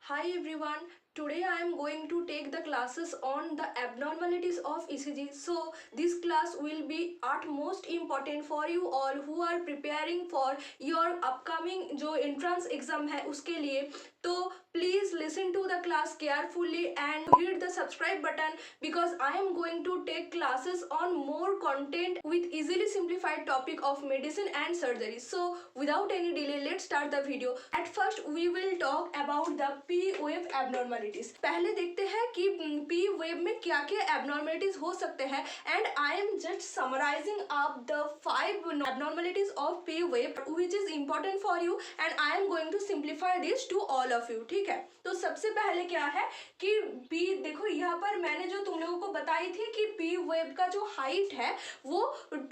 Hi everyone, today I am going to take the classes on the abnormalities of ECG. So this class will be utmost important for you all who are preparing for your upcoming जो entrance exam है उसके लिए. तो please listen to the class carefully and hit the subscribe button because I am going to take classes on more content with easily simplified topic of medicine and surgery. So without any delay, let's start the video. At first we will talk about the P wave abnormalities. पहले देखते हैं कि P wave में क्या क्या abnormalities हो सकते हैं and I am just summarizing up the 5 abnormalities of P wave which is important for you and I am going to simplify this to all of you. ठीक है, तो सबसे पहले क्या है कि P देखो यहाँ पर मैंने जो तुम लोगों को बताई थी कि P wave का जो हाइट है वो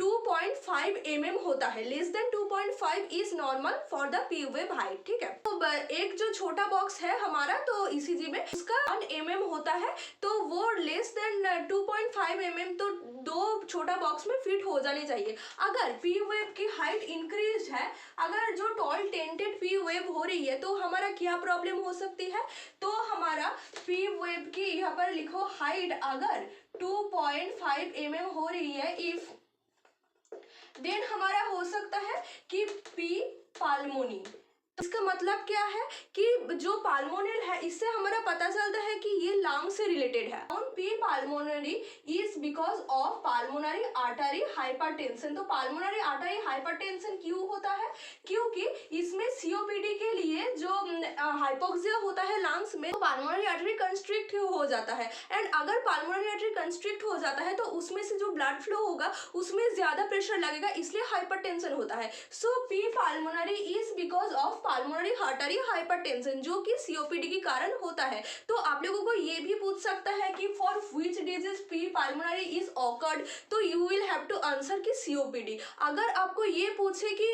2.5 mm होता है. Less than 2.5 is normal for the P wave height. ठीक है, तो एक जो छोटा बॉक्स है हमारा तो ECG में उसका 1 mm होता है तो वो लेस देन 2.5 mm तो दो छोटा बॉक्स में फिट हो जानी चाहिए. अगर P wave की हाइट इंक्रीज है, अगर जो टॉल टेंटेड P wave हो रही है तो हमारा क्या प्रॉब्लम हो सकती है. तो हमारा P wave की यहाँ पर लिखो हाइट अगर 2.5 mm हो रही है इफ देन हमारा हो सकता है कि P पाल्मोनी. इसका मतलब क्या है कि जो पाल्मोनल है इससे हमारा पता चलता है कि ये लंग से रिलेटेड है. P pulmonary is because of pulmonary artery hypertension. तो pulmonary artery hypertension क्यों होता है? क्योंकि इसमें COPD के लिए जो हाइपोक्सिया होता है लंग्स में तो pulmonary artery constrict हो जाता है एंड अगर pulmonary artery constrict हो जाता है तो उसमें से जो ब्लड फ्लो होगा उसमें ज्यादा प्रेशर लगेगा इसलिए हाइपरटेंशन होता है. सो P pulmonary is because of pulmonary artery hypertension जो कि COPD के कारण होता है. तो आप लोगों को ये भी पूछ सकता है कि for which disease P pulmonary is occurred तो you will have to answer कि COPD. अगर आपको ये पूछे कि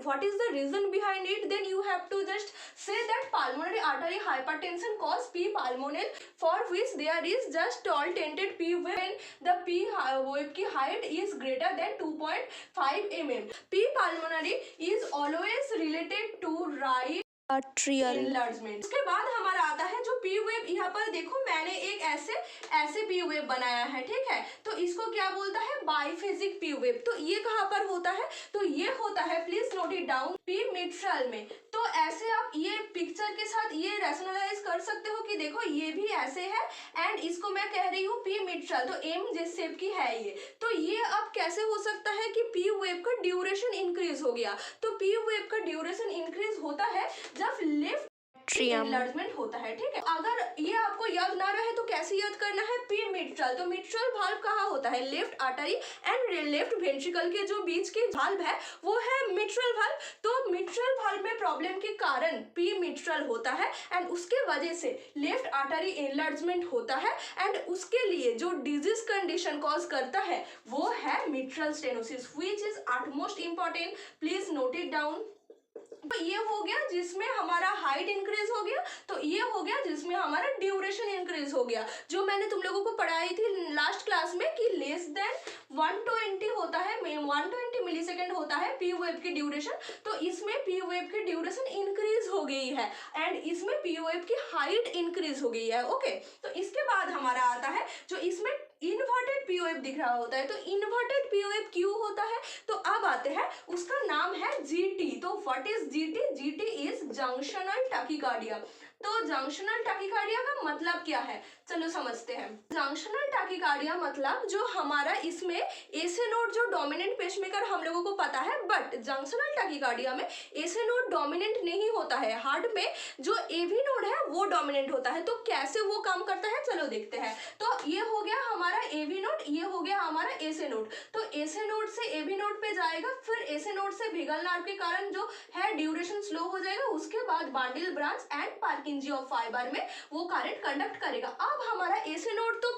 what is the reason behind it then you have to just say that pulmonary artery hypertension cause P pulmonale for which there is just tall tented P wave when the P wave की height is greater than 2.5 mm. P pulmonary is always related to right atrial enlargement. उसके बाद हमारा आता है जो P wave. यहाँ पर देखो मैंने एक ऐसे P wave बनाया है. ठीक है, तो इसको क्या बोलता है बाइफेजिक P wave. तो ये कहाँ पर होता है तो ये होता है please note it down P mitral में. तो ऐसे आप ये पिक्चर के साथ ये रैशनलाइज कर सकते हो कि देखो ये भी ऐसे है एंड इसको मैं कह रही हूँ P मिट्रल तो एम जिस शेप की है ये. तो ये अब कैसे हो सकता है कि P wave का ड्यूरेशन इंक्रीज हो गया. तो P wave का ड्यूरेशन इंक्रीज होता है जब लेफ्ट एनलार्जमेंट होता है. ठीक है, अगर ये आपको याद ना रहे तो कैसे याद करना है P मिट्रल. तो मिट्रल वाल्व कहाँ होता है left artery and left ventricle के जो बीच के वाल्व है वो है मिट्रल वाल्व. तो मिट्रल वाल्व में प्रॉब्लम के कारण P मिट्रल होता है एंड उसके वजह से लेफ्ट आर्टरी एनलार्जमेंट होता है एंड उसके लिए जो डिजीज कंडीशन कॉज करता है वो है mitral stenosis which is utmost important. Please note it down. तो ये हो गया जिसमें हमारा हाइट इंक्रीज हो गया. तो ये हो गया जिसमें हमारा ड्यूरेशन इंक्रीज हो गया जो मैंने तुम लोगों को पढ़ाई थी लास्ट क्लास में कि लेस देन 120 होता है 120 मिलीसेकंड होता है P वेव की ड्यूरेशन. तो इसमें P वेव की ड्यूरेशन इंक्रीज हो गई है एंड इसमें P वेव की हाइट इंक्रीज हो गई है. ओके, तो इसके बाद हमारा आता है जो इसमें इन्वर्टेड P वेव दिख रहा होता है. तो इन्वर्टेड P वेव क्यों होता है तो अब आते हैं उसका नाम है GT. तो what is GT? GT is junctional tachycardia. तो जंक्शनल टैकीकार्डिया का मतलब क्या है चलो समझते हैं. जंक्शनल टैकीकार्डिया मतलब जो हमारा इसमें एसे नोड जो डोमिनेंट पेसमेकर हम लोगों को पता है बट जंक्शनल टैकीकार्डिया में एसे नोड डोमिनेंट नहीं होता है. हार्ट में जो एवी नोड है वो डोमिनेंट होता है. तो कैसे वो काम करता है चलो देखते हैं. तो ये हो गया हमारा एवी नोड, ये हो गया हमारा एसे नोड. तो एसे नोड से एवी नोड पे जाएगा फिर एसे नोड से वेगल नर्व के कारण जो है ड्यूरेशन स्लो हो जाएगा. उसके बाद bundle branch and Purkinje of fibre में वो करंट कंडक्ट करेगा. अब हमारा एसे नोड तो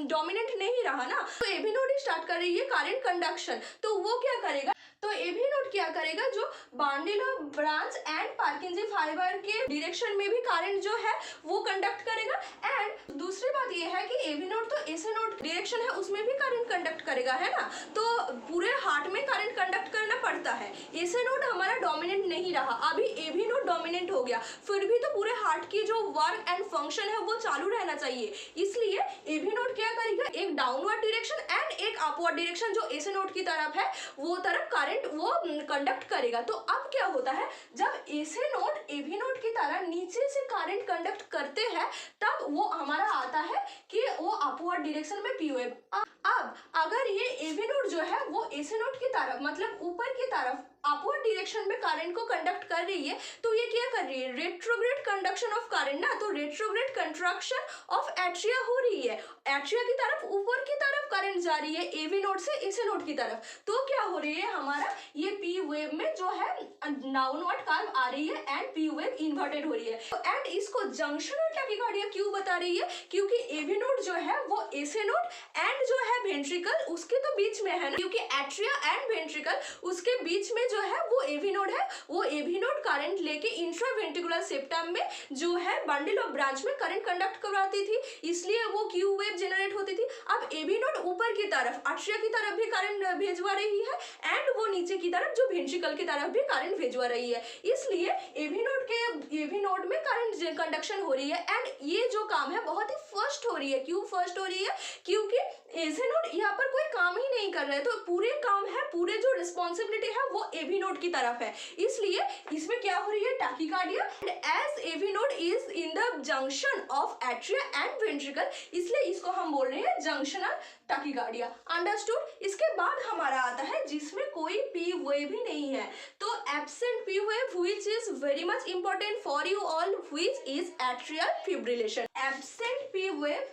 डोमिनेंट नहीं रहा ना तो एवी नोड ही स्टार्ट कर रही है करंट कंडक्शन. तो वो क्या करेगा तो एवी नोड क्या करेगा जो बांडिल ब्रांच एंड पार्किंजी फाइबर के डायरेक्शन में भी करंट जो है वो कंडक्ट करेगा. एंड दूसरी बात ये है कि एवी नोड तो एसे नोड डायरेक्शन है उसमें भी करंट कंडक्ट करेगा, है ना। तो पूरे हार्ट में करंट कंडक्ट करना पड़ता है। एस नोड हमारा डोमिनेंट नहीं रहा, अभी ए भी नोड डोमिनेंट हो गया, फिर भी तो पूरे हार्ट की जो वर्क एंड फंक्शन है वो चालू रहना चाहिए। इसलिए ए भी नोड क्या करेगा, एक डाउनवर्ड डायरेक्शन एंड एक अपवर्ड डायरेक्शन जो एस नोड की तरफ है वो तरफ करंट वो कंडक्ट करेगा। तो अब क्या होता है, जब एस नोड ए भी नोड की तरह नीचे से करंट कंडक्ट करते हैं तब वो हमारा आता है कि वो अपवर्ड डायरेक्शन में पी वेव। अब अगर ये ए भी नोड जो है वो एस नोड की तरफ मतलब ऊपर की तरफ अपवर्ड डायरेक्शन में करंट को कंडक्ट कर रही है, तो ये क्या कर रही है, रेट्रोग्रेड कंडक्शन ऑफ करंट ना, तो रेट्रोग्रेड कंट्रैक्शन ऑफ एट्रिया हो रही है। एट्रिया की तरफ ऊपर की तरफ करंट जा रही है ए भी नोड से एस नोड की तरफ, तो क्या हो रही है हमारा ये पी वेव में जो है डाउनवर्ड कर्व आ रही है एंड पी वेव इन्वर्टेड हो रही है। एंड इसको जंक्शनल टैकीकार्डिया क्यों बता रही है, क्योंकि ए भी नोड जो है वो एस नोड एंड जो है वेंट्रिकल उसके तो बीच में है ना, क्योंकि एट्रिया एंड वेंट्रिकल उसके बीच में जो है वो एवी नोड है, वो एवी नोड करंट लेके इंट्रावेंट्रिकुलर सेप्टम में जो है बंडल ऑफ ब्रांच में करंट कंडक्ट करवाती थी, इसलिए वो क्यू वेव जनरेट होती थी। अब एवी नोड ऊपर की तरफ एट्रिया की तरफ भी करंट भेजवा रही है एंड वो नीचे की तरफ जो वेंट्रिकल की तरफ भी करंट भेजवा रही है, इसलिए एवी नोड में करंट कंडक्शन हो रही है। एंड ये जो काम है बहुत ही फर्स्ट हो रही है। क्यों फर्स्ट हो रही है, क्योंकि एस नोड यहाँ पर कोई काम ही नहीं कर रहे, तो पूरे काम है, पूरे जो रिस्पॉन्सिबिलिटी है वो एवी नोड की तरफ है, इसलिए इसमें क्या हो रही है tachycardia. And as AV node is in the junction of atria and ventricle, इसलिए इसको हम बोल रहे हैं जंक्शनल टैकीकार्डिया। अंडरस्टूड। इसके बाद हमारा आता है जिसमें कोई पी वेव भी नहीं है, तो absent P wave which is very much important for you all, which is atrial fibrillation. Absent P wave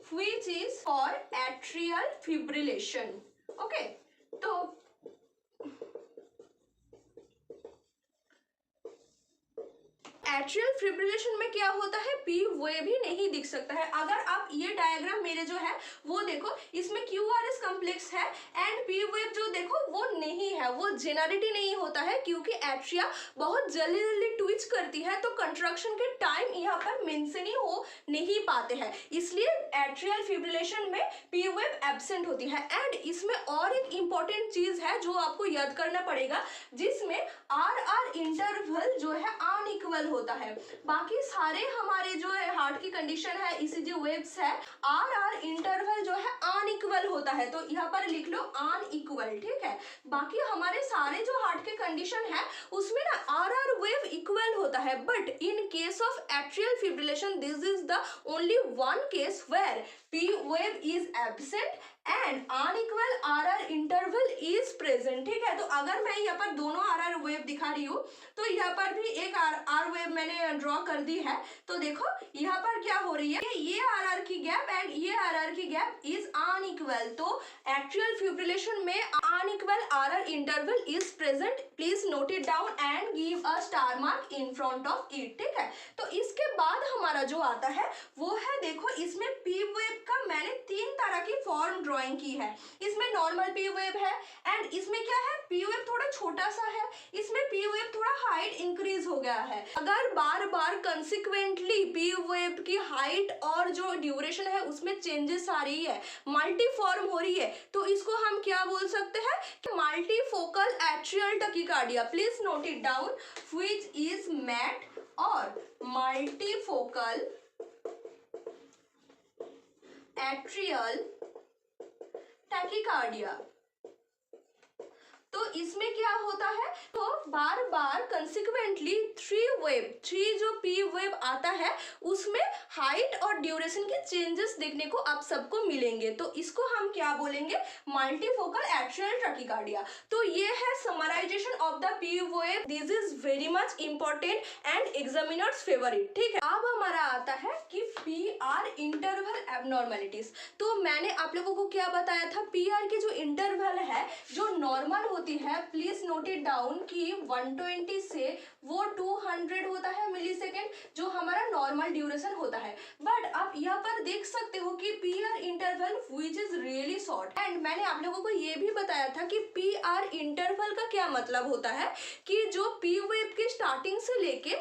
which is for atrial fibrillation. Okay, तो एट्रियल फिब्रिलेशन में क्या होता है, पी वेव ही नहीं दिख सकता है। अगर आप ये डायग्राम मेरे जो है वो देखो, इसमें क्यूआरएस कॉम्प्लेक्स है एंड पी वेव जो देखो वो नहीं है, वो जेनरेटी नहीं होता है, क्योंकि एट्रिया बहुत जल्दी जल्दी ट्विच करती है, तो कंट्रक्शन के टाइम यहाँ पर मेंशन ही हो नहीं पाते हैं, इसलिए एट्रियल फिब्रिलेशन में पी वेव एब्सेंट होती है। एंड इसमें और एक इंपॉर्टेंट चीज है जो आपको याद करना पड़ेगा, जिसमें आर आर इंटरवल जो है अनइक्वल होता है। बाकी सारे हमारे जो है हार्ट की कंडीशन है, ईसीजी वेव्स है, आर आर इंटरवल जो है अनइक्वल होता है, तो यहाँ पर लिख लो अनइक्वल, ठीक है। बाकी हमारे सारे जो हार्ट के कंडीशन है उसमें ना आर आर वेव इक्वल होता है, but in case of atrial fibrillation this is the only one case where P wave is absent and unequal R R interval is present, ठीक है। तो अगर मैं यहाँ पर दोनों आर आर वेव दिखा रही हूँ, तो यहाँ पर भी एक आर वेव मैंने ड्रॉ कर दी है, तो देखो यहाँ पर क्या हो रही है, ये आर आर की गैप एंड ये आर आर की गैप इज अनइक्वल, तो एट्रियल फिब्रिलेशन में unequal R R interval is present. Please note it down and give a star mark in front of it, ठीक है। तो इसके बाद हमारा जो आता है वो है, देखो इसमें पी वेव का मैंने 3 तरह की फॉर्म ड्राइंग की है। इसमें नॉर्मल पी वेव है एंड इसमें क्या है, पी वेव थोड़ा छोटा सा है, इसमें पी वेव थोड़ा हाइट इंक्रीज हो गया है। अगर बार बार कंसिक्वेंटली पी वेव की हाइट और जो ड्यूरेशन है उसमें चेंजेस आ रही है, मल्टीफॉर्म हो रही है, तो इसको हम क्या बोल सकते हैं कि multifocal atrial tachycardia. Please note it down, which is MAT और मल्टीफोकल एट्रियल टैकीकार्डिया। तो इसमें क्या होता है, तो बार बार कंसिक्वेंटली 3 जो पी वेव आता है उसमें हाइट और ड्यूरेशन के चेंजेस देखने को आप सबको मिलेंगे, तो इसको हम क्या बोलेंगे, मल्टीफोकल एट्रियल टैकीकार्डिया। तो ये है summarization of the P wave, this is very much important and examiners favourite, ठीक है। अब हमारा आता है कि पी आर इंटरवल एबनॉर्मेलिटीज। तो मैंने आप लोगों को क्या बताया था, पी आर की जो इंटरवल है जो नॉर्मल होती है, प्लीज नोट इट डाउन कि 120 से वो 200 होता है मिली सेकेंड, जो हमारा नॉर्मल ड्यूरेशन होता है। बट आप यहाँ पर देख सकते हो कि P R interval which is really short. And मैंने आप लोगों को ये भी बताया था कि पी आर इंटरवल का क्या मतलब होता है, कि जो पी वेव की स्टार्टिंग से लेके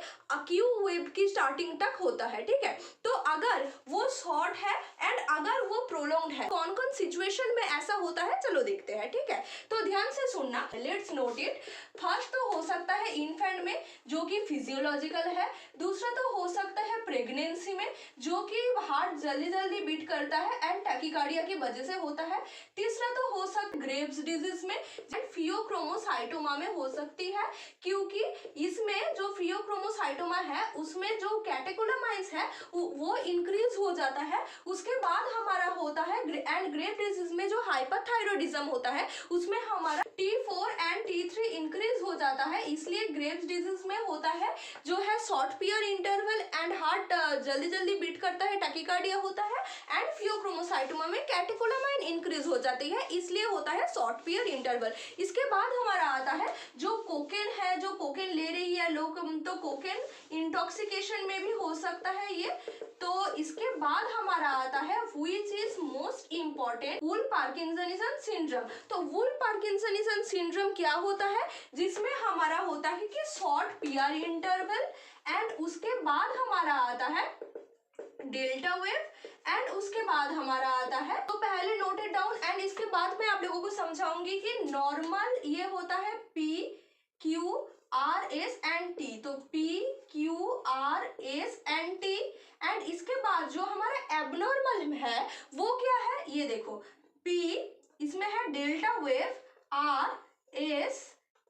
क्यू वेव की स्टार्टिंग तक होता है, ठीक है। तो अगर वो शॉर्ट है एंड अगर वो प्रोलॉन्ग्ड है, कौन कौन सिचुएशन में ऐसा होता है चलो देखते हैं, ठीक है। तो ध्यान से सुनना, लेट्स नोट इट। फर्स्ट तो हो सकता है इन्फेंट में जो कि फिजियोलॉजिकल है, दूसरा तो हो सकता है प्रेगनेंसी में जो कि हार्ट जल्दी जल्दी बीट करता है एंड टैकीकार्डिया की वजह से होता है, तीसरा तो हो सकता है ग्रेव्स डिजीज में एंड फियोक्रोमोसाइटोमा में हो सकती है, क्योंकि इसमें जो फियोक्रोमोसाइटोमा है उसमें जो कैटेकोलामाइंस है वो इंक्रीज हो जाता है। उसके बाद हमारा होता है एंड ग्रेव डिजीज में जो हाइपरथायरॉयडिज्म होता है उसमें हमारा T4 एंड T3 इंक्रीज हो जाता है, इसलिए ग्रेव्स डिजीज में होता है जो है short period interval and heart जल्दी जल्दी बीट करता है, टैकीकार्डिया होता है एंड फियोक्रोमोसाइटोमा में कैटेकोलामाइन इंक्रीज हो जाती है, इसलिए होता है शॉर्ट पीरियड इंटरवल। इसके बाद हमारा आता है जो कोकेन है, जो कोकेन ले रही है लोग, तो कोकेन इंटॉक्सिकेशन में भी हो सकता है ये। तो इसके बाद हमारा आता है which is most important, Wolff parkinsonism syndrome. तो वुल पार्किंसनिज्म सिंड्रोम क्या होता है, जिसमें हमारा होता है कि शॉर्ट पीरियड इंटरवल एंड उसके बाद हमारा आता है डेल्टा वेव एंड उसके बाद हमारा आता है, तो पहले नोट इट डाउन एंड इसके बाद मैं आप लोगों को समझाऊंगी कि नॉर्मल ये होता है P Q R S and T। तो P Q R S and T and इसके बाद जो हमारा एबनॉर्मल है वो क्या है, ये देखो P इसमें है delta wave R S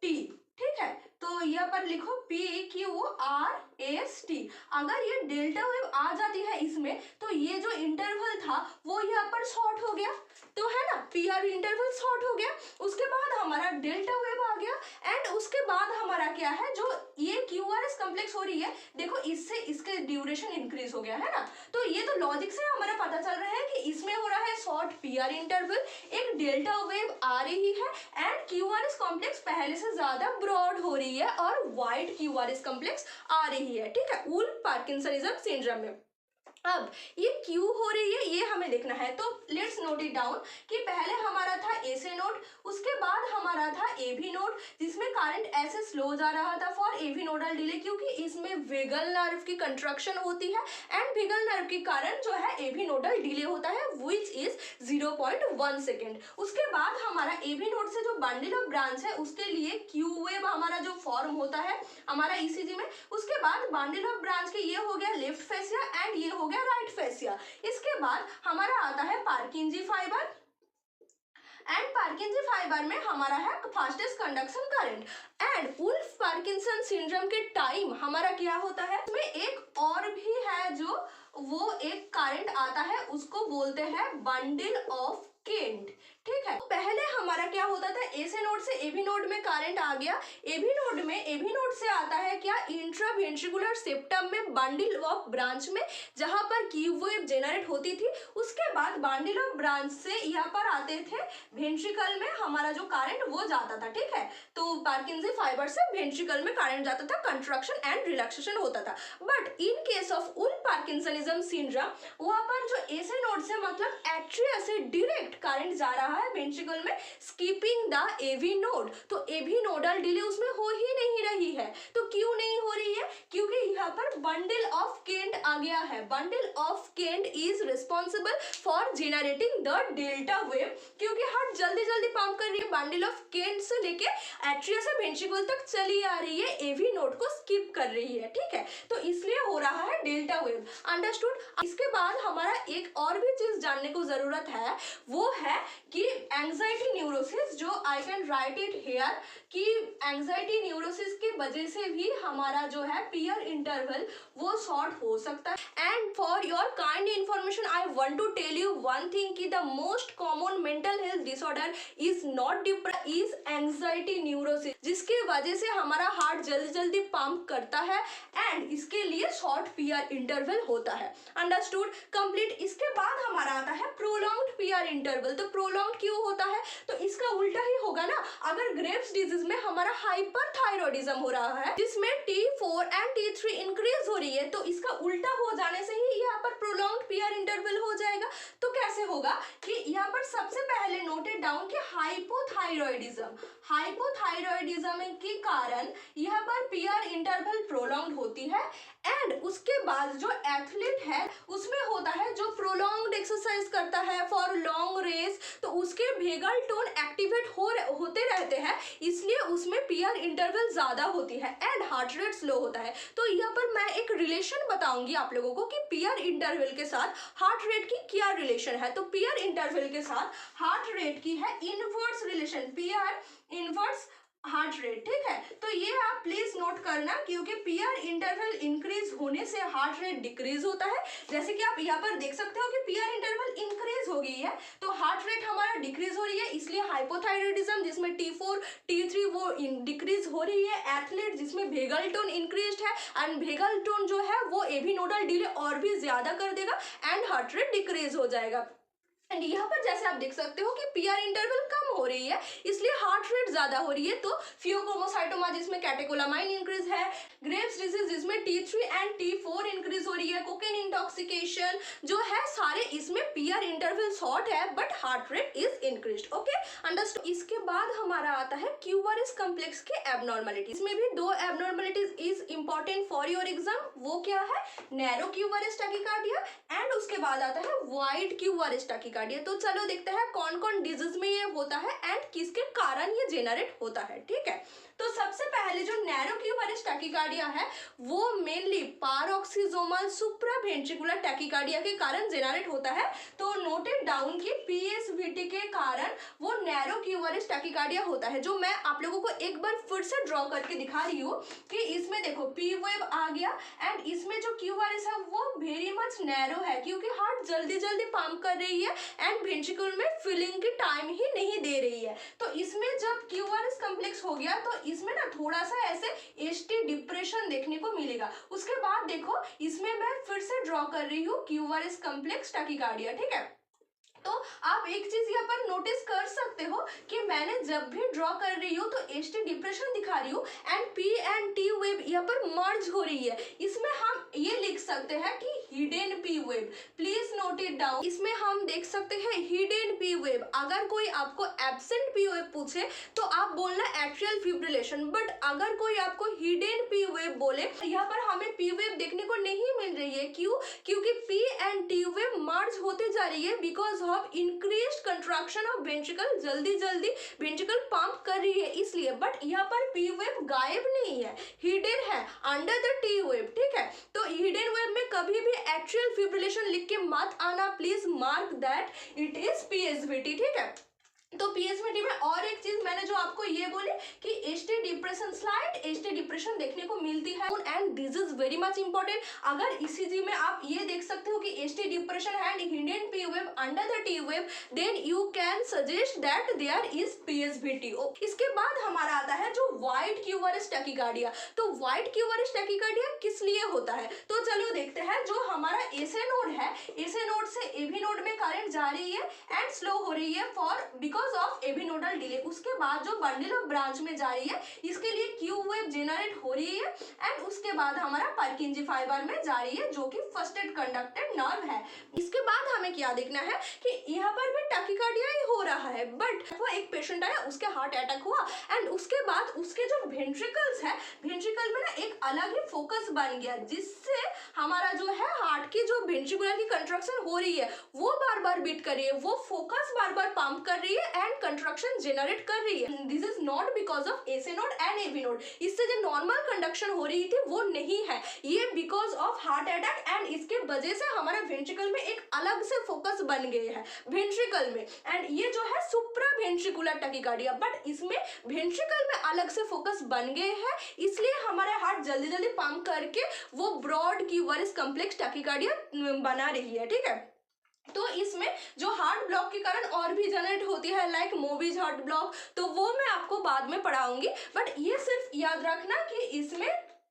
T, ठीक है। तो यहाँ पर लिखो P Q R S T। अगर ये डेल्टा वेव आ जाती है इसमें तो ये जो इंटरवल था वो यहाँ पर शॉर्ट हो गया, तो है ना, पीआर इंटरवल शॉर्ट हो गया। उसके बाद हमारा डेल्टा वेव आ गया एंड उसके बाद हमारा क्या है, जो ये QRS कॉम्प्लेक्स हो रही है, देखो इससे इसके ड्यूरेशन इंक्रीज हो गया है ना। तो ये तो लॉजिक से हमारा पता चल रहा है कि इसमें हो रहा है शॉर्ट पीआर इंटरवल, एक डेल्टा वेव आ रही है एंड QRS कॉम्प्लेक्स पहले से ज्यादा ब्रॉड हो रही है और वाइड QRS कॉम्प्लेक्स आ रही है, ठीक है, वुल पार्किंसनिज्म सिंड्रोम में। अब ये क्यों हो रही है ये हमें देखना है, तो लेट्स नोट इट डाउन कि पहले हमारा था एसे नोड, उसके बाद हमारा था एवी नोड जिसमें करंट ऐसे स्लो जा रहा था फॉर एवी नोडल डिले, क्योंकि इसमें वेगल नर्व की कंट्रक्शन होती है एंड वेगल नर्व के कारण जो है एवी नोडल डिले होता है व्हिच इज 0.1 सेकेंड। उसके बाद हमारा एवी नोड से जो बंडल ऑफ ब्रांच है उसके लिए क्यू वेव हमारा जो फॉर्म होता है हमारा ईसीजी में, उसके बाद बंडल ऑफ ब्रांच के ये हो गया लेफ्ट फेसिया एंड ये हो गया राइट फेसिया। इसके बाद हमारा आता है Purkinje fiber and Purkinje fiber में हमारा है fastest conduction current and Wolff Parkinson syndrome के टाइम हमारा क्या होता है, इसमें एक और भी है जो वो एक करंट आता है उसको बोलते हैं बंडल ऑफ केंट, ठीक है। पहले हमारा क्या होता था, एसे नोड से एवी नोड में करंट आ गया, एवी नोड से आता है क्या इंट्रावेंट्रिकुलर सेप्टम में बंडल ऑफ ब्रांच में जहां पर क्यू वेव जनरेट होती थी, उसके बाद बंडल ऑफ ब्रांच से यहाँ पर आते थे वेंट्रिकल में हमारा जो करंट वो जाता था, ठीक है। तो पार्किंजी फाइबर से वेंट्रिकल में करंट जाता था, कंट्रक्शन एंड रिलैक्सेशन होता था। But in case of Wolff parkinsonism syndrome वहां पर जो एसे नोड से मतलब एट्रिया से डायरेक्ट करंट जा रहा है वेंट्रिकल में स्किपिंग द एवी नोड, तो एवी नोडल डिले उसमें हो ही नहीं रही है। तो क्यों नहीं हो रही है, क्योंकि यहाँ पर बंडल ऑफ केंट आ गया है। Bundle of Kent is responsible for generating the delta wave, क्योंकि हार्ट जल्दी जल्दी पंप कर रही है, बंडल ऑफ केंट से लेके एट्रिया से वेंट्रिकल तक चली आ रही है, एवी नोड को स्किप कर रही है, ठीक है। तो इसलिए हो रहा है डेल्टा वेव, अंडरस्टूड। इसके बाद हमारा एक और भी चीज जानने को जरूरत है, वो है कि एंजाइटी न्यूरोसिस, जो I can write it here, कि एंजाइटी न्यूरोसिस की वजह से भी हमारा जो है पीयर इंटरवल वो शॉर्ट हो सकता है। And for your kind information I want to tell you one thing कि the most common mental health disorder is not depression, is anxiety neurosis, जिसकी वजह से हमारा हार्ट जल्दी जल्दी पंप करता है एंड इसके लिए शॉर्ट पीयर इंटरवल होता है, अंडरस्टूड, कंप्लीट। इसके बाद हमारा आता है प्रोलॉन्ग्ड पीयर इंटरवल। तो प्रोलॉन्ग्ड क्यों होता है, तो इसका उल्टा ही होगा ना। अगर ग्रेव्स डिजीज में हमारा हाइपरथायरॉयडिज्म हो रहा है जिसमें T4 एंड T3 इंक्रीज हो रही है, तो इसका उल्टा हो जाने से ही यहाँ पर प्रोलॉन्ग्ड पीयर इंटरवल हो जाएगा। तो कैसे होगा कि यहाँ पर सबसे पहले नोटेड डाउन कि हाइपोथायरॉयडिज्म के कारण यहाँ पर पीयर इंटरवल प्रोलॉन्ग्ड होती है एंड उसके बाद जो एथलीट है उसमें होता है जो प्रोलॉन्ग्ड एक्सरसाइज करता है फॉर लॉन्ग रेस, तो उसके वेगल टोन एक्टिवेट होते रहते हैं, इसलिए उसमें पीआर इंटरवल ज़्यादा होती है एंड हार्ट रेट स्लो होता है। तो यहाँ पर मैं एक रिलेशन बताऊंगी आप लोगों को कि पीआर इंटरवल के साथ हार्ट रेट की क्या रिलेशन है। तो पीआर इंटरवल के साथ हार्ट रेट की है inverse relation, PR inverse heart rate, ठीक है। तो ये आप प्लीज नोट करना, क्योंकि पीआर इंटरवल इंक्रीज होने से हार्ट रेट डिक्रीज होता है। जैसे कि आप यहाँ पर देख सकते हो कि पीआर इंटरवल इंक्रीज हो गई है तो हार्ट रेट हमारा डिक्रीज हो रही है, इसलिए हाइपोथायराइडिज्म जिसमें T4 T3 वो डिक्रीज हो रही है। एथलीट जिसमें वेगल टोन इंक्रीज है एंड वेगल टोन जो है वो एवी नोडल डिले और भी ज्यादा कर देगा एंड हार्ट रेट डिक्रीज हो जाएगा। एंड यहाँ पर जैसे आप देख सकते हो कि पीआर इंटरवल कम हो रही है इसलिए हार्ट रेट ज्यादा हो रही है। तो फियोक्रोमोसाइटोमा जिसमें कैटेकोलामाइन इंक्रीज है, ग्रेव्स डिजीज जिसमें T3 एंड T4 इंक्रीज हो रही है, कोकेन इंटॉक्सिकेशन जो है, सारे इसमें पीआर इंटरवल शॉर्ट है but heart rate is increased. Okay, understood. इसके बाद हमारा आता है क्यूआरएस कॉम्प्लेक्स के एबनॉर्मलिटी। इसमें भी दो abnormalities is important for your exam. वो क्या है? नैरो क्यूआरएस टैकीकार्डिया एंड उसके बाद आता है वाइड क्यूआरएस टैकीकार्डिया। तो चलो देखते हैं कौन कौन डिजीज में ये होता है एंड किसके कारण ये जेनरेट होता है, ठीक है। तो सबसे पहले जो नैरो क्यूआरएस टैकीकार्डिया है वो मेनली पैरोक्सिसोमल सुप्रावेंट्रिकुलर टैकीकार्डिया के कारण जेनरेट होता है। तो नोटेड डाउन कि पीएसवीटी के कारण वो नैरो क्यूआरएस टैकीकार्डिया होता है, जो मैं आप लोगों को एक बार फिर से ड्रॉ करके दिखा रही हूँ कि इसमें देखो पी वेव आ गया एंड इसमें जो क्यूआरएस है वो वेरी मच नैरो है, क्योंकि हार्ट जल्दी जल्दी पंप कर रही है एंड वेंट्रिकल में फिलिंग की टाइम ही नहीं दे रही है। तो इसमें जब क्यूआरएस कॉम्प्लेक्स हो गया तो इसमें ना थोड़ा सा ऐसे एसटी डिप्रेशन देखने को मिलेगा। उसके बाद देखो इसमें मैं फिर से ड्रॉ कर रही हूँ क्यूआरएस कॉम्प्लेक्स टैकीकार्डिया, ठीक है। तो आप एक चीज यहाँ पर नोटिस कर सकते हो कि मैंने जब भी ड्रॉ कर रही हूँ तो एसटी डिप्रेशन दिखा रही हूँ and P and T wave यहाँ पर मर्ज हो रही है। इसमें हम ये लिख सकते हैं कि hidden P wave, please note it down. इसमें हम देख सकते हैं हिडन पी वेव। अगर कोई आपको एब्सेंट पी वेव पूछे तो आप बोलना एट्रियल फिब्रिलेशन, बट अगर कोई आपको हिडन पी वेव बोले यहाँ पर हमें पी वेव देखने को नहीं मिल रही है। क्यों? क्योंकि पी एंड टी वेव मर्ज होते जा रही है because of increased contraction of ventricle. जल्दी जल्दी वेंट्रिकल पंप कर रही है इसलिए, बट यहाँ पर पी वेव गायब नहीं है, हिडन है अंडर द टी वेव, ठीक है। तो हिडन वेव में कभी भी एक्चुअल फिब्रिलेशन लिख के मत आना, please mark that it is PSVT, ठीक है। तो पीएसवीटी में और एक चीज मैंने जो आपको ये बोली कि ST depression, slide ST depression देखने को मिलती है and this is very much important. अगर ईसीजी में आप ये देख सकते हो कि ST depression and hidden P wave under the T wave, then you can suggest that there is PSVT. इसके बाद हमारा आता है जो वाइड क्यूआरएस टैकीकार्डिया। तो वाइड क्यूआरएस टैकीकार्डिया किस लिए होता है? तो चलो देखते हैं। जो हमारा एसए नोड है, एसए नोड से एवी नोड में करंट जा रही है एंड स्लो हो रही है for because of AV nodal delay. उसके बाद जो बंडल ऑफ ब्रांच में जा रही है इसके लिए क्यू वेव जेनरेट हो रही है एंड उसके बाद हमारा पर्किंजी फाइबर में जा रही है जो कि फर्स्टेड कंडक्टेड नर्व है। इसके बाद हमें क्या देखना है कि यहाँ पर भी टैकीकार्डिया ही हो रहा है, बट वो एक पेशेंट आया उसके हार्ट अटैक हुआ एंड उसके बाद उसके जो वेंट्रिकल्स है, वेंट्रिकल में ना एक अलग ही फोकस बन गया जिससे हमारा जो है हार्ट की जो वेंट्रिकुलर की कंट्रैक्शन हो रही है वो बार बार बीट कर रही है, वो फोकस बार बार पंप कर रही है एंड कंट्रैक्शन जनरेट कर रही है। This is not because of SA node and AV node. इससे जो नॉर्मल कंडक्शन हो रही थी वो नहीं है, ये because of heart attack and इसके वजह से हमारा वेंट्रिकल में एक अलग से फोकस बन गए हैं वेंट्रिकल में एंड ये जो है सुप्रा वेंट्रिकुलर टैकीकार्डिया, बट इसमें वेंट्रिकल में अलग से फोकस बन गए हैं इसलिए हमारे हार्ट जल्दी जल्दी पंप करके वो ब्रॉड क्यूआरएस कॉम्प्लेक्स टैकीकार्डिया बना रही है, ठीक है। तो इसमें जो हार्ट ब्लॉक के कारण और भी जनरेट होती है लाइक मोविज हार्ट ब्लॉक, तो वो मैं आपको बाद में पढ़ाऊंगी, बट ये सिर्फ याद रखना कि इसमें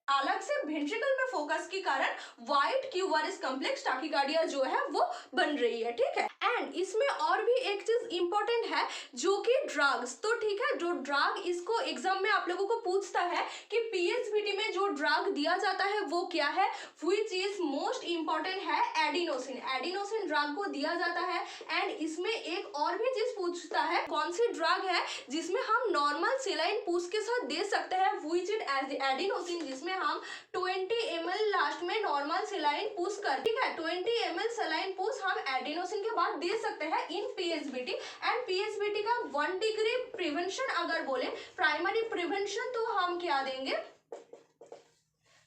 अलग से वेंट्रिकल में फोकस के कारण वाइड क्यूआरएस कॉम्प्लेक्स टैकीकार्डिया जो है वो बन रही है, ठीक है। एंड इसमें और भी एक चीज इंपॉर्टेंट है जो कि ड्रग्स। तो ठीक है, जो ड्रग इसको एग्जाम में आप लोगों को पूछता है कि पीएसवीटी में जो ड्रग दिया जाता है वो क्या है, व्हिच इज मोस्ट इंपॉर्टेंट है एडिनोसिन। एडिनोसिन ड्रग को दिया जाता है एंड इसमें एक और भी चीज पूछता है, कौन सी ड्रग है जिसमें हम नॉर्मल सेलाइन पूछ के साथ दे सकते हैं, व्हिच इट एज एडिनोसिन, जिसमें हम 20 ml लास्ट में नॉर्मल सेलाइन पूछ कर, ठीक है, 20 ml सेलाइन पूछ हम एडिनोसिन के बाद दे सकते हैं इन पीएसबीटी। एंड पीएसबीटी का 1 डिग्री प्रिवेंशन अगर बोले, प्राइमरी प्रिवेंशन, तो हम क्या देंगे,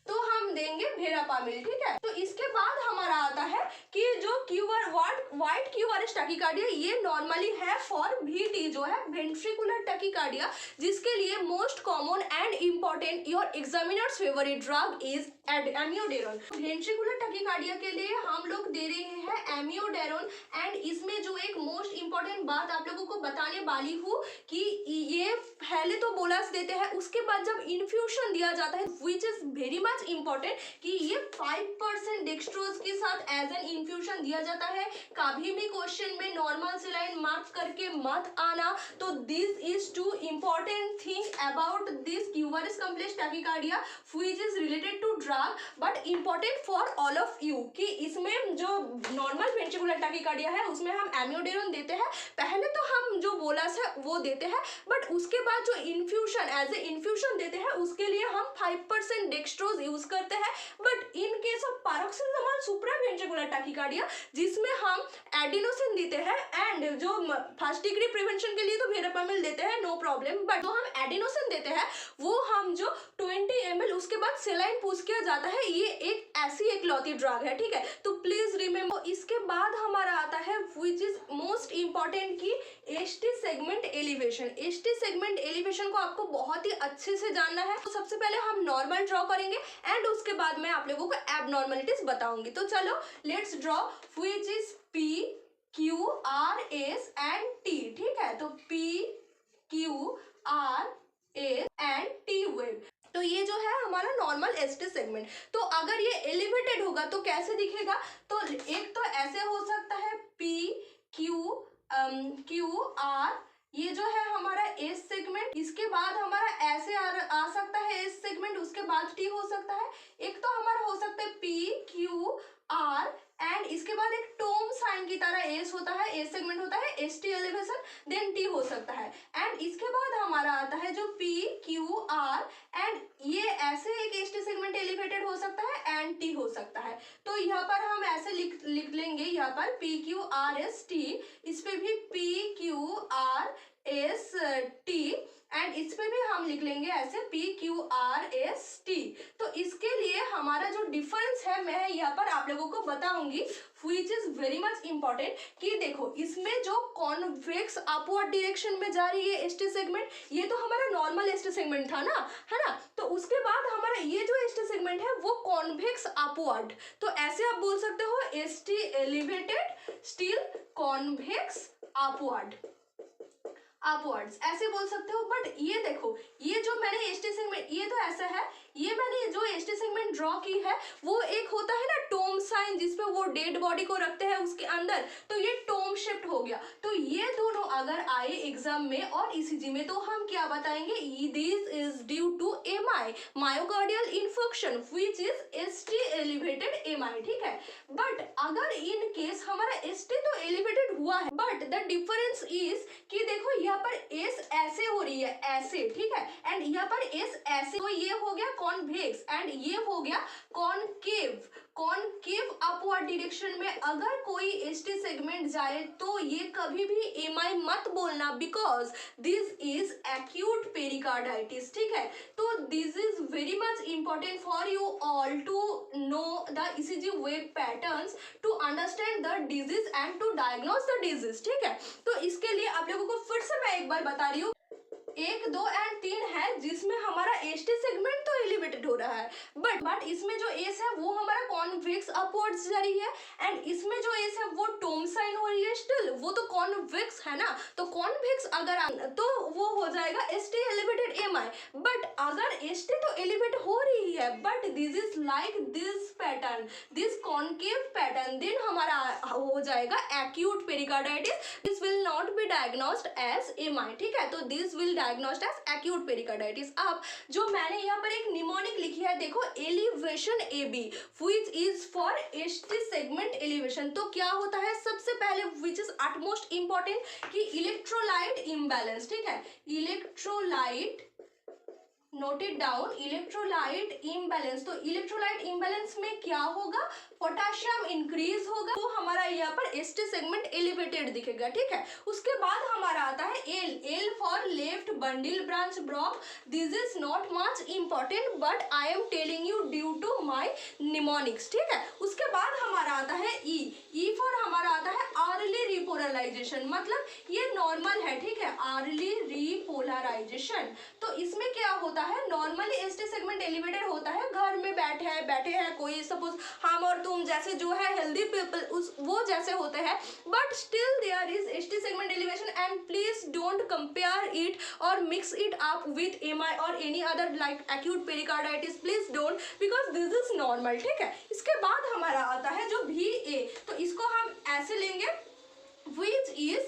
तो हम देंगे वेरापामिल, ठीक है। तो इसके बाद हमारा आता है कि जो व्हाइट क्यूआरएस टैकीकार्डिया, ये नॉर्मली है फॉर वीटी, जो है वेंट्रिकुलर टैकीकार्डिया, जिसके लिए most common and important your examiners favourite drug is amiodarone. Ventricular tachycardia के लिए हम लोग दे रहे हैं एमियोडेरोन। एंड इसमें जो एक मोस्ट इंपॉर्टेंट बात आप लोगों को बताने वाली हूँ कि ये पहले तो बोलस देते हैं, उसके बाद जब इन्फ्यूशन दिया जाता है, which is very much important, कि ये 5% डेक्सट्रोज के साथ एज एन इन्फ्यूशन दिया जाता है। कभी भी क्वेश्चन में नॉर्मल सेलाइन मार्क करके मत आना। तो this is two important thing about this QRS complex tachycardia which is related to drug but important for all of you, कि इसमें जो नॉर्मल वेंट्रिकुलर टैकीकार्डिया है उसमें हम एमियोडेरोन देते हैं, पहले तो हम जो बोलस है वो देते हैं, बट उसके बाद जो इन्फ्यूशन एज ए इन्फ्यूशन देते हैं उसके लिए हम 5% डेक्सट्रोज यूज करते हैं। But in case of paroxysmal supraventricular tachycardia, जिसमें हम एडिनोसिन देते हैं एंड जो फर्स्ट डिग्री प्रिवेंशन के लिए तो वेरापामिल देते हैं, नो प्रॉब्लम, बट जो हम एडिनोसिन देते हैं वो हम जो 20 ml उसके बाद सेलाइन पूछ किया जाता है, ये एक ऐसी एकलौती ड्रग है, ठीक है। तो प्लीज रिमेम्बर। इसके बाद हमारा आता है विच इज मोस्ट इंपॉर्टेंट की ST segment elevation. ST segment elevation को आपको बहुत ही अच्छे से जानना है। तो सबसे पहले हम नॉर्मल ड्रॉ करेंगे एंड उसके बाद मैं आप लोगों को एबनॉर्मलिटीज बताऊंगी। तो चलो let's draw which is P Q R S and T, ठीक है। तो P Q R S and T wave, तो ये जो है हमारा नॉर्मल एसटी सेगमेंट। तो अगर ये एलिवेटेड होगा तो कैसे दिखेगा, तो एक तो ऐसे हो सकता है पी क्यू आर, ये जो है हमारा एस सेगमेंट, इसके बाद हमारा ऐसे आ सकता है एस सेगमेंट, उसके बाद टी हो सकता है। एक तो हमारा हो सकता है पी क्यू आर एंड इसके बाद एक टोम साइन की तरह एस होता है, एस सेगमेंट होता है, S T elevation, then T हो सकता है। एंड इसके बाद हमारा आता है जो पी क्यू आर एंड ये ऐसे एक एस टी सेगमेंट एलिवेटेड हो सकता है एंड टी हो सकता है। तो यहाँ पर हम ऐसे लिख लेंगे, यहाँ पर P Q R S T, इस पे भी P Q R S T and इस पे भी हम लिख लेंगे ऐसे P Q R S T. तो इसके लिए हमारा जो डिफरेंस है मैं यहाँ पर आप लोगों को बताऊंगी, which is very much important, कि देखो इसमें जो कॉन्वेक्स अपवर्ड डायरेक्शन में जा रही है एसटी सेगमेंट, ये तो हमारा नॉर्मल एसटी सेगमेंट था ना, है ना। तो उसके बाद हमारा ये जो एसटी सेगमेंट है वो कॉन्वेक्स अपवर्ड, तो ऐसे आप बोल सकते हो ST elevated still convex upwards ऐसे बोल सकते हो। बट ये देखो, ये जो मैंने एसटी सेगमेंट, ये तो ऐसा है, ये मैंने जो एसटी सेगमेंट ड्रॉ की है वो एक होता है ना टोम साइन, जिसपे वो डेड बॉडी को रखते हैं उसके अंदर, तो ये टोम शिफ्ट हो गया। तो ये दोनों अगर आए एग्जाम में और ईसीजी में, तो हम क्या बताएंगे, this is due to MI, myocardial infection, which is ST elevated MI, ठीक है। बट अगर इन केस हमारा एसटी तो एलिवेटेड हुआ है, बट द डिफरेंस इज कि देखो यहाँ पर एस ऐसे हो रही है, ऐसे, ठीक है, एंड यहाँ पर एस ऐसे, तो ये हो गया कॉन्वेक्स एंड ये हो गया कॉनकेव अपवर्ड डायरेक्शन में अगर कोई एसटी सेगमेंट जाए तो ये कभी भी एमआई मत बोलना, because this is acute pericarditis, ठीक है। तो this is very much important for you all to know the ECG wave patterns, to understand the disease and to diagnose the disease, ठीक है। तो इसके लिए आप लोगों को फिर से मैं एक बार बता रही हूँ, 1, 2 एंड 3 है जिसमें हमारा एसटी सेगमेंट तो एलिवेटेड हो रहा है, बट इसमें जो एस है वो हमारा कॉन्वेक्स अपवर्ड्स जा रही है एंड इसमें जो एस है वो टोम साइन हो रही है, स्टिल वो तो कॉन्वेक्स है ना। तो कॉन्वेक्स अगर तो वो हो जाएगा एसटी एलिवेटेड एमआई। बट अगर एसटी तो एलिवेट हो रही है but this is like this pattern, this concave pattern, then हमारा हो जाएगा acute pericarditis, this will not be diagnosed as MI, ठीक है। तो this will diagnosed as acute pericarditis. अब जो मैंने यहाँ पर एक निमोनिक लिखी है देखो, elevation AB which is for ST segment elevation. तो क्या होता है सबसे पहले व्हिच इज अटमोस्ट इंपॉर्टेंट कि इलेक्ट्रोलाइट इम्बैलेंस, ठीक है, electrolyte, note it down, electrolyte imbalance. तो इलेक्ट्रोलाइट इम्बैलेंस में क्या होगा, पोटेशियम इंक्रीज होगा, तो हमारा यहाँ पर ST सेगमेंट एलिवेटेड दिखेगा, ठीक है। उसके बाद हमारा आता है L for left bundle branch block. This is not much important but I am telling you due to my mnemonics, ठीक है। उसके बाद हमारा आता है ई फॉर हमारा आता है अर्ली रिपोलराइजेशन, मतलब ये नॉर्मल है, ठीक है, अर्ली रिपोलराइजेशन। तो इसमें क्या होता है, नॉर्मली ST सेगमेंट एलिवेटेड होता है, घर में बैठे हैं कोई, सपोज हम और तुम जैसे जो है हेल्दी पीपल उस वो जैसे होते हैं, but still there is ST segment elevation and please don't compare it और mix it up with MI और any other like acute pericarditis, please don't, because this is normal, ठीक है। इसके बाद हमारा आता है जो VA, तो इसको हम ऐसे लेंगे which is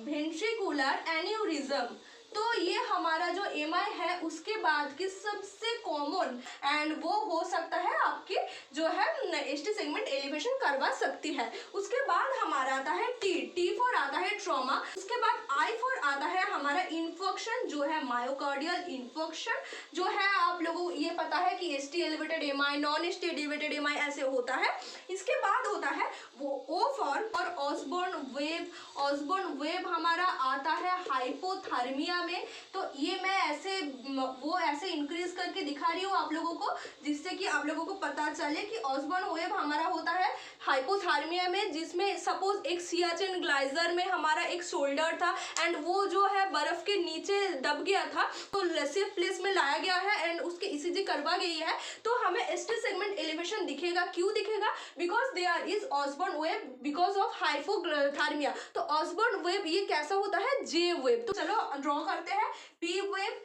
ventricular aneurysm। तो ये हमारा जो MI है उसके बाद की सबसे कॉमन एंड वो हो सकता है आपकी जो है ST सेगमेंट एलिवेशन करवा सकती है। उसके बाद हमारा आता है टी फॉर आता है ट्रॉमा। उसके बाद I फॉर आता है हमारा इन्फेक्शन, जो है मायोकार्डियल इन्फेक्शन, जो है आप लोगों को ये पता है कि ST elevated MI, non ST elevated MI ऐसे होता है। इसके बाद होता है वो O for Osborn wave. Osborn wave हमारा आता है हाइपोथर्मिया में। तो ये मैं ऐसे वो ऐसे इंक्रीज करके दिखा रही हूँ आप लोगों को, जिससे कि आप लोगों को पता चले कि ऑसबॉर्न वेव हमारा होता है हाइपोथर्मिया में, जिसमें सपोज एक सियाचिन ग्लेशियर में हमारा एक शोल्डर था एंड वो जो है बर्फ के नीचे दब गया था, तो सेफ प्लेस में लाया गया है एंड उसके ECG करवा गई है, तो हमें ST सेगमेंट एलिवेशन दिखेगा। क्यों दिखेगा, because there is Osborn wave because of hypothermia. तो ऑसबॉर्न वेव ये कैसा होता है, J वेव। तो चलो ड्रॉ करते हैं, P wave,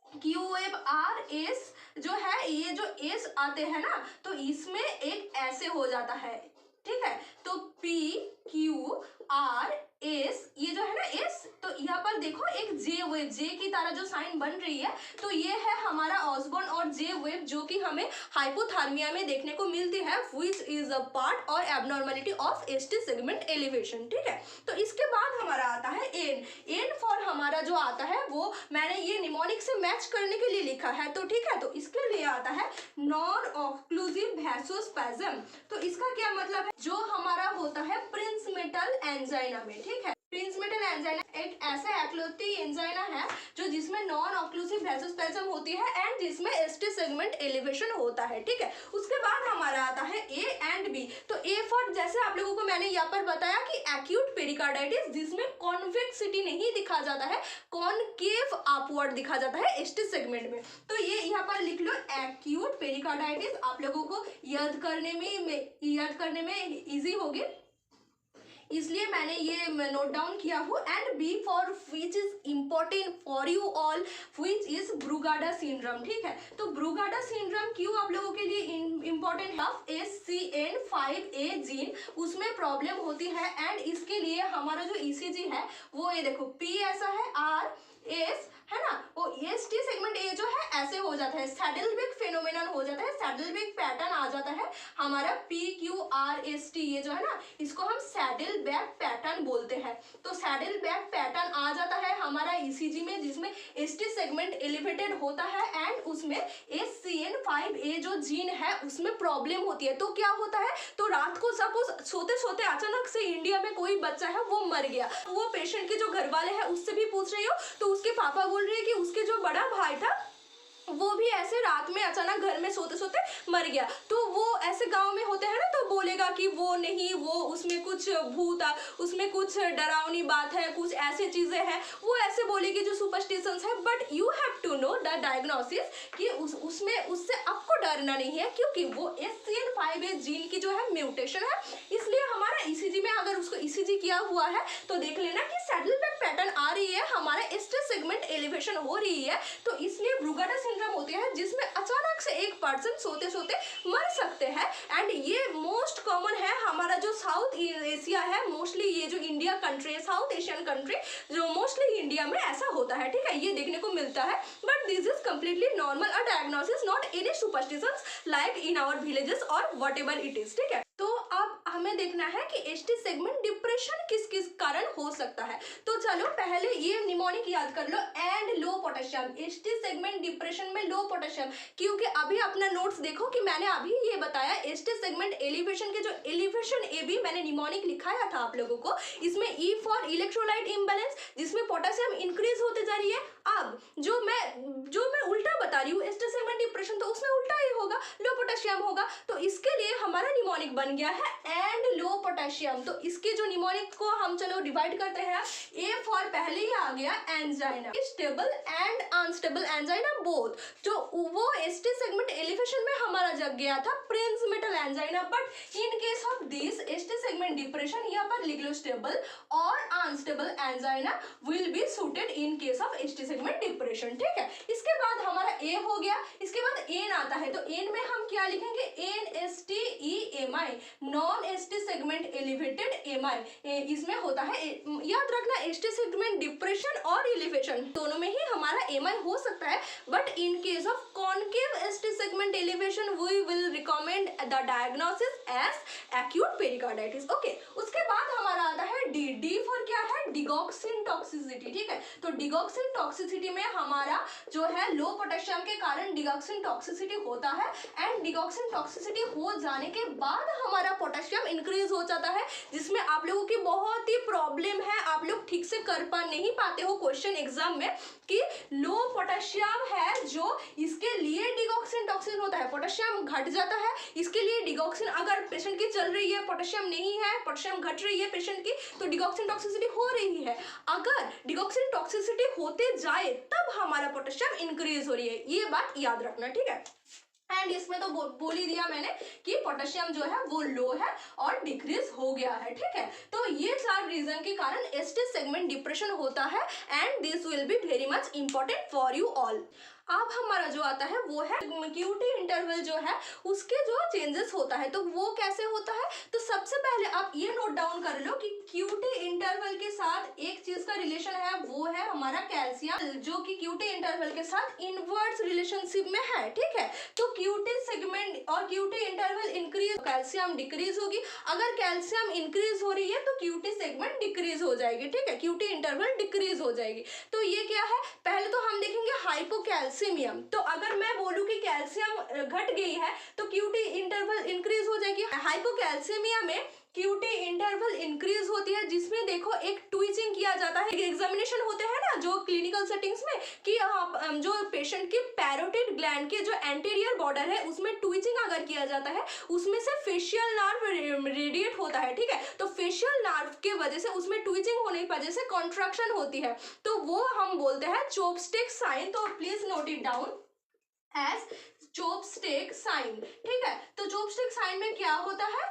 Q wave, R S जो है, ये जो S आते हैं ना, तो इसमें एक ऐसे हो जाता है, ठीक है। तो P Q R S, ये जो है ना S, तो यहाँ पर देखो एक J वेव, J की तरह जो साइन बन रही है, तो ये है हमारा ऑसबॉर्न और J वेव, जो कि हमें हाइपोथर्मिया में देखने को मिलती है, which is a part और abnormality of ST segment elevation, ठीक है। तो इसके बाद हमारा आता है N फॉर हमारा जो आता है वो मैंने ये निमोनिक से मैच करने के लिए लिखा है, तो ठीक है। तो इसके लिए आता है नॉन ऑक्लूसिव वैसोस्पैज्म। तो इसका क्या मतलब है, जो हमारा होता है प्रिंस मेटल एंजाइना में, ठीक है। प्रिंस मेटल एंजाइना एक ऐसा एक्लोती एंजाइना है जो जिसमें नॉन ऑक्लूसिव वैसोस्पैज्म होती है एंड जिसमें ST सेगमेंट एलिवेशन होता है, ठीक है। उसके बाद हमारा आता है A एंड B। तो A फॉर जैसे आप लोगों को मैंने यहाँ पर बताया कि एक्यूट पेरिकार्डाइटिस, जिसमें कॉन्वेक्सिटी नहीं दिखा जाता है, कॉनकेव अपवर्ड दिखा जाता है ST सेगमेंट में। तो ये यहाँ पर लिख लो एक्यूट पेरिकार्डाइटिस, आप लोगों को याद करने में इजी होगी, इसलिए मैंने ये नोट डाउन किया हूँ। And B for which is important for you all, which is Brugada syndrome, ठीक है। तो ब्रूगाडा सिंड्रोम क्यों आप लोगों के लिए इम्पोर्टेंट है, SCN5A जीन उसमें प्रॉब्लम होती है एंड इसके लिए हमारा जो ECG है वो ये देखो P ऐसा है, R S है ना, वो ST सेगमेंट A जो है ऐसे हो जाता है, सैडलबैक फेनोमेनन हो जाता है, सैडलबैक पैटर्न आ जाता है हमारा PQRST, ये जो है ना इसको हम सैडलबैक पैटर्न बोलते हैं। तो सैडलबैक पैटर्न आ जाता है हमारा ECG में, जिसमें ST सेगमेंट एलिवेटेड होता है एंड उसमें SCN5A जो जीन है उसमें प्रॉब्लम होती है। तो क्या होता है, तो रात को सपोज सोते सोते अचानक से इंडिया में कोई बच्चा है वो मर गया, वो पेशेंट के जो घर वाले हैं उससे भी पूछ रही हो, तो उसके पापा बोल रहे हैं कि उसके जो बड़ा भाई था वो भी ऐसे रात में अचानक घर में सोते सोते मर गया। तो वो ऐसे गांव में होते हैं ना, तो बोलेगा कि वो नहीं, वो उसमें कुछ भूत आ, उसमें कुछ डरावनी बात है, कुछ ऐसे चीजें हैं, वो ऐसे बोलेगी जो सुपरस्टिशंस है। But you have to know the diagnosis कि उसमें उससे आपको डरना नहीं है, क्योंकि वो SCN5A जीन की जो है म्यूटेशन है। इसलिए हमारा ECG में अगर उसको ECG किया हुआ है तो देख लेना कि सैडलबैक पैटर्न आ रही है, हमारा ST सेगमेंट एलिवेशन हो रही है। तो इसलिए ब्रूगाडा सिंड्रोम होते हैं जिसमें अचानक से एक पर्सन सोते सोते मर सकते हैं। एंड ये मोस्ट कॉमन है हमारा जो साउथ एशिया है, मोस्टली ये जो इंडिया कंट्री है, साउथ एशियन कंट्री, जो मोस्टली इंडिया में ऐसा होता है, ठीक है, ये देखने को मिलता है। But this is completely normal, a diagnosis, not any superstitions like in our villages और वट एवर इट इज, ठीक है। तो अब हमें देखना है कि एसटी सेगमेंट डिप्रेशन किस किस कारण हो सकता है। तो चलो पहले ये निमोनिक याद कर लो, and low potassium. ST segment depression में लो पोटेशियम, क्योंकि अभी अपना नोट्स देखो कि मैंने अभी ये बताया एसटी सेगमेंट एलिवेशन के जो एलिवेशन ए बी मैंने निमोनिक लिखाया था आप लोगों को, इसमें ई फॉर इलेक्ट्रोलाइट इम्बैलेंस, जिसमें पोटेशियम इंक्रीज होते जा रही है। अब जो मैं उल्टा बता रही हूँ एसटी सेगमेंट डिप्रेशन, तो उसमें उल्टा ही होगा, लो पोटेशियम होगा। तो इसके लिए हमारा निमोनिक बन गया है एंड लो पोटेशियम। तो इसके जो निमोनिक को हम चलो डिवाइड करते हैं, ए फॉर पहले ही आ गया angina, stable and unstable angina both. तो वो एसटी सेगमेंट एलिवेशन में हमारा जग गया था Prince metal angina, but in case of this ST segment depression यहाँ पर लिग्लोस्टेबल और unstable angina will be suited in case of ST segment depression, ठीक है। इसके बाद हमारा ए हो गया, इसके बाद एन आता है, तो एन में हम क्या लिखेंगे, N S T E M I, non ST segment elevated M I. इसमें होता है, याद रखना, एसटी सेगमेंट डिप्रेशन और एलिवेशन दोनों में ही हमारा एम आई हो सकता है, but in case of concave ST segment elevation we will recommend the diagnosis as acute pericarditis, okay. उसके बाद हमारा आता है डी, डी फॉर क्या है, डिगॉक्सिन टॉक्सिसिटी, ठीक है। तो डिगॉक्सिन टॉक्सिसिटी में हमारा जो है लो पोटेशियम के कारण डिगॉक्सिन टॉक्सिसिटी होता है, एंड डिगॉक्सिन टॉक्सिसिटी हो जाने के बाद हमारा पोटेशियम इंक्रीज हो जाता है, जिसमें आप लोगों की बहुत ही प्रॉब्लम है, आप लोग ठीक से कर पा नहीं पाते हो क्वेश्चन एग्जाम में, कि लो पोटेशियम है जो इसके लिए डिगॉक्सिन टॉक्सिन होता है, पोटेशियम घट जाता है, इसके लिए डिगॉक्सिन, अगर पेशेंट की चल रही है, पोटेशियम नहीं है, पोटेशियम घट रही है पेशेंट की, तो डिगॉक्सिन टॉक्सिसिटी हो रही है। अगर डिगॉक्सिन टॉक्सिसिटी होते जाए तब हमारा पोटेशियम इंक्रीज हो रही है, ये बात याद रखना, ठीक है। एंड इसमें तो बोल ही दिया मैंने कि पोटेशियम जो है वो लो है और डिक्रीज हो गया है, ठीक है। तो ये 4 रीजन के कारण एसटी सेगमेंट डिप्रेशन होता है, and this will be very much important for you all. अब हमारा जो आता है वो है क्यूटी इंटरवल, जो है उसके जो चेंजेस होता है, तो वो कैसे होता है। तो सबसे पहले आप ये नोट डाउन कर लो कि क्यूटी इंटरवल के साथ एक चीज का रिलेशन है, वो है हमारा कैल्शियम, जो कि क्यूटी इंटरवल के साथ इनवर्स रिलेशनशिप में है, ठीक है। तो क्यूटी सेगमेंट और QT interval increase, calcium decrease होगी। अगर कैल्शियम इंक्रीज हो रही है तो क्यूटी सेगमेंट डिक्रीज हो जाएगी, ठीक है, क्यूटी इंटरवल डिक्रीज हो जाएगी। तो ये क्या है, पहले तो हम देखेंगे हाइपोकैल्सीमियम। तो अगर मैं बोलूं कि कैल्शियम घट गई है तो क्यूटी इंटरवल इंक्रीज हो जाएगी। हाइपोकैल्सीमिया में क्यूटी इंटरवल इंक्रीज होती है, जिसमें देखो एक ट्विचिंग किया जाता है, एग्जामिनेशन होते हैं ना जो क्लिनिकल सेटिंग्स में, कि जो पेशेंट की पैरोटिड ग्लैंड के जो एंटीरियर बॉर्डर है उसमें ट्विचिंग अगर किया जाता है, उसमें से फेशियल नर्व रेडिएट होता है, ठीक है। तो फेशियल नर्व के वजह से उसमें ट्विचिंग होने की वजह से कॉन्ट्रैक्शन होती है, तो वो हम बोलते हैं चॉपस्टिक साइन। तो please note it down as chopstick sign, ठीक है। तो चॉपस्टिक साइन में क्या होता है,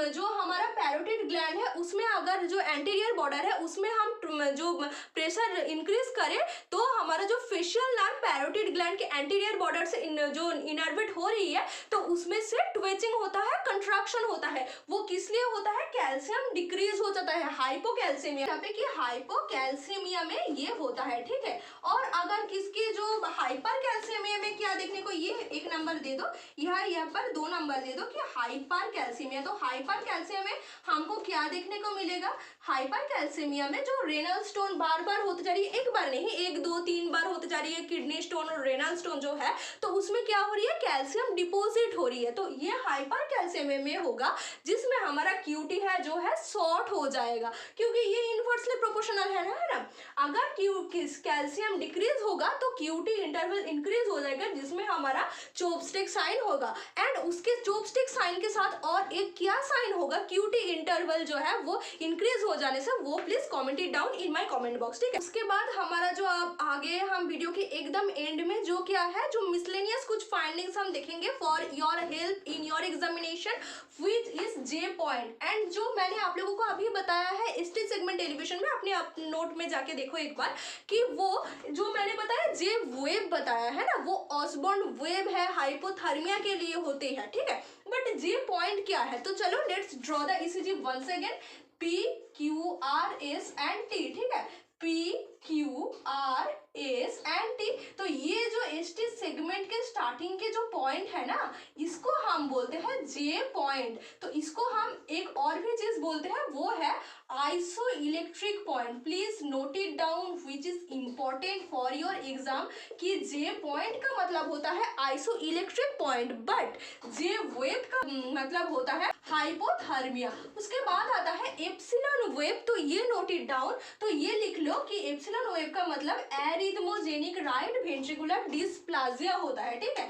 जो हमारा पैरोटिड ग्लैंड है उसमें अगर जो एंटीरियर बॉर्डर है उसमें हम जो प्रेशर इंक्रीज करें, तो हमारा जो फेशियल नर्व पैरोटिड ग्लैंड के एंटीरियर बॉर्डर से जो इनर्वेट हो रही है, तो उसमें से ट्विचिंग होता है, कंट्रैक्शन होता है। वो किस लिए होता है, कैल्शियम डिक्रीज हो जाता है, हाइपोकैल्सीमिया, यहाँ पे कि हाइपोकैल्सीमिया में ये होता है, ठीक है। और अगर किसकी जो हाइपर कैल्सीमिया में क्या देखने को, ये 1 नंबर दे दो, यहाँ पर 2 नंबर दे दो कि हाइपर कैल्सीमिया। तो हाइपर कैल्सीमिया में हमको क्या देखने को मिलेगा, हाइपर कैल्सीमिया में जो रेनल स्टोन बार बार होती जा रही है, एक बार नहीं 1 2 3 बार होती जा रही है, किडनी स्टोन और रेनल स्टोन जो है, तो उसमें क्या हो रही है, कैल्शियम डिपोजिट हो रही है। तो ये हाइपर कैल्सीमिया में होगा, जिसमें हमारा क्यूटी है जो है शॉर्ट हो जाएगा, क्योंकि ये इनवर्सली प्रोपोर्शनल है ना। अगर कैल्शियम डिक्रीज होगा तो क्यूटी इंटरवल इंक्रीज हो जाएगा, जिसमें हमारा चॉपस्टिक साइन होगा। एंड उसके चॉपस्टिक साइन के साथ और एक क्या फाइन होगा, क्यूटी इंटरवल जो है वो इंक्रीज हो जाने से, वो please comment it down in my comment box, ठीक है। उसके बाद हमारा जो अब आगे हम वीडियो के एकदम एंड में जो क्या है, जो मिसलेनियस कुछ फाइंडिंग्स हम देखेंगे for your help in your examination which is J point. And जो मैंने आप लोगों को अभी बताया है स्टेज सेगमेंट एलिवेशन में, अपने नोट में जाके देखो एक बार कि वो जो मैंने बताया जे वेव बताया है ना, वो ऑसबॉर्न वेव है, हाइपोथर्मिया के लिए होते हैं, ठीक है। बट जे पॉइंट क्या है, तो चलो let's draw the ECG once again, P Q R S and T, ठीक है, P Q R S and T. तो ये जो एसटी सेगमेंट के स्टार्टिंग के जो पॉइंट है ना, इसको हम बोलते हैं जे पॉइंट। तो इसको हम एक और भी चीज बोलते हैं, वो है iso electric point. Please note it down which is important for your exam, कि जे पॉइंट का मतलब होता है iso electric point, but J wave का मतलब होता है हाइपोथर्मिया। उसके बाद आता है एप्सिलॉन वेव, तो ये नोट इट डाउन, तो ये लिख लो कि एप्सिलॉन वेव का मतलब एरिथमोजेनिक राइट वेंट्रिकुलर डिस्प्लाजिया होता है, ठीक है,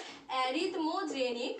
एरिथमोजेनिक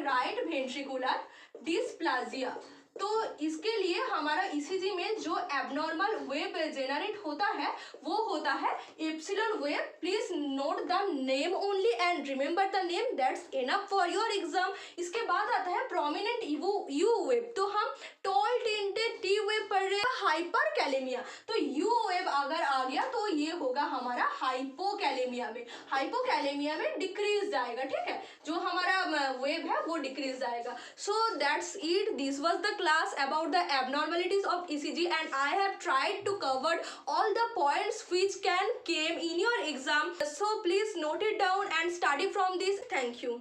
राइट वेंट्रिकुलर डिस्प्लाजिया। तो इसके लिए हमारा ईसीजी में जो एबनॉर्मल वेव जेनरेट होता है वो होता है epsilon wave. Please note the name only and remember the name, that's enough for your exam. इसके बाद आता है प्रोमिनेंट यू वेव, तो हम टॉल टिंटेड टी वेव पढ़ रहे हैं, हाइपर कैलेमिया। तो यू वेव अगर आ गया तो ये होगा हमारा हाइपोकैलेमिया में, हाइपोकैलेमिया में डिक्रीज जाएगा, ठीक है, जो हमारा वेव है वो डिक्रीज जाएगा। So that's it, this was the class about the abnormalities of ECG, and I have tried to cover all the points which can came in your exam. So please note it down and study from this. Thank you.